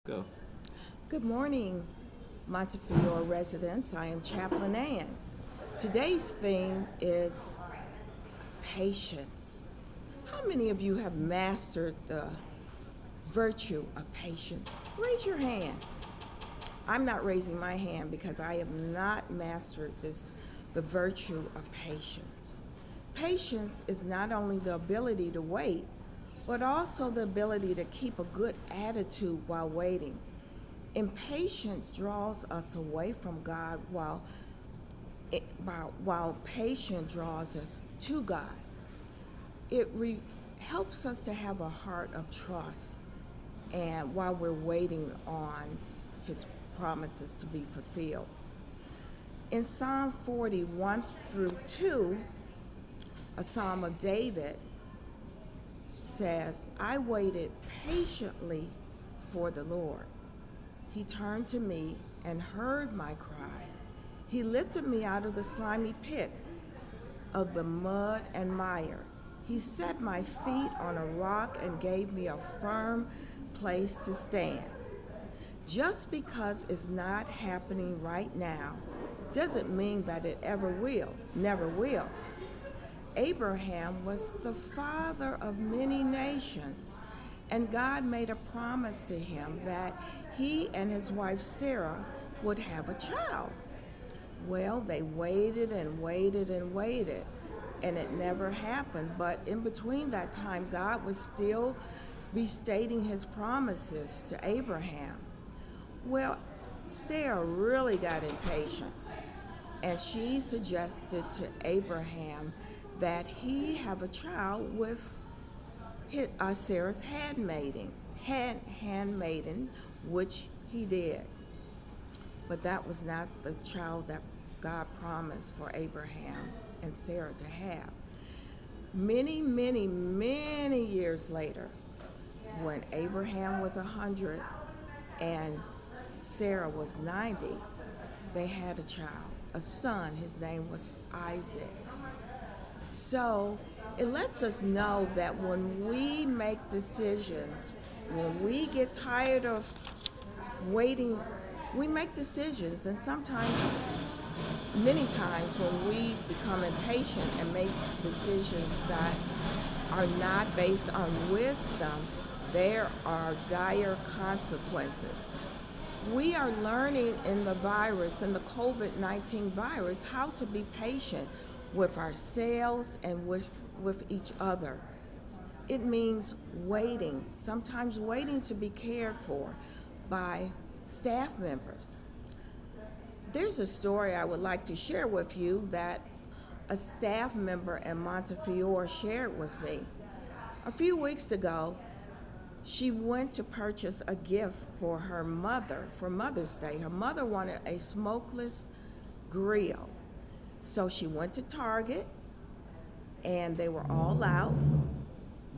Go. Good morning, Montefiore residents. I am Chaplain Ann. Today's theme is patience. How many of you have mastered the virtue of patience? Raise your hand. I'm not raising my hand because I have not mastered the virtue of patience. Patience is not only the ability to wait, but also the ability to keep a good attitude while waiting. Impatience draws us away from God while patience draws us to God. It helps us to have a heart of trust and while we're waiting on his promises to be fulfilled. In Psalm 41 through 2, a psalm of David says, I waited patiently for the Lord. He turned to me and heard my cry. He lifted me out of the slimy pit of the mud and mire. He set my feet on a rock and gave me a firm place to stand. Just because it's not happening right now doesn't mean that it ever will, never will. Abraham was the father of many nations, and God made a promise to him that he and his wife Sarah would have a child. Well, they waited and waited and waited, and it never happened. But in between that time, God was still restating his promises to Abraham. Well, Sarah really got impatient, and she suggested to Abraham that he have a child with Sarah's handmaiden, which he did. But that was not the child that God promised for Abraham and Sarah to have. Many, many, many years later, when Abraham was 100 and Sarah was 90, they had a child, a son. His name was Isaac. So it lets us know that when we make decisions, when we get tired of waiting, we make decisions. And sometimes, many times, when we become impatient and make decisions that are not based on wisdom, there are dire consequences. We are learning in the COVID-19 virus, how to be patient with ourselves and with each other. It means waiting, sometimes waiting to be cared for by staff members. There's a story I would like to share with you that a staff member in Montefiore shared with me. A few weeks ago, she went to purchase a gift for her mother for Mother's Day. Her mother wanted a smokeless grill. So she went to Target and they were all out.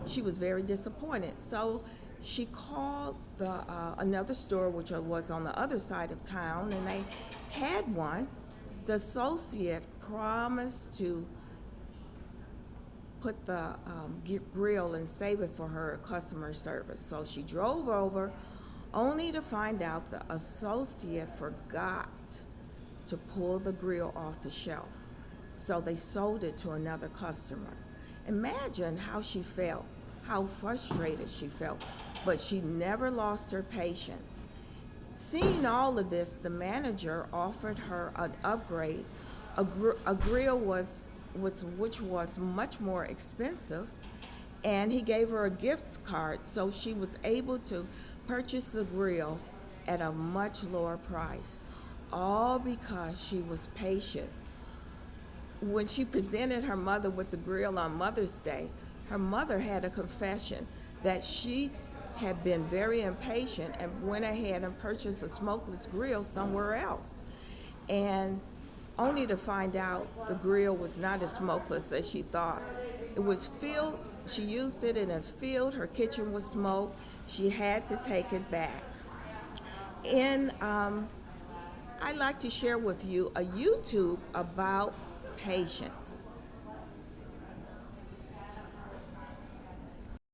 She was very disappointed. So she called another store, which was on the other side of town, and they had one. The associate promised to put the grill and save it for her customer service. So she drove over only to find out the associate forgot to pull the grill off the shelf. So they sold it to another customer. Imagine how she felt, how frustrated she felt, but she never lost her patience. Seeing all of this, the manager offered her an upgrade. A grill which was much more expensive, and he gave her a gift card so she was able to purchase the grill at a much lower price, all because she was patient. When she presented her mother with the grill on Mother's Day, her mother had a confession that she had been very impatient and went ahead and purchased a smokeless grill somewhere else. And only to find out the grill was not as smokeless as she thought. It was filled, she used it and it filled her kitchen with smoke. She had to take it back. And I'd like to share with you a YouTube about patience.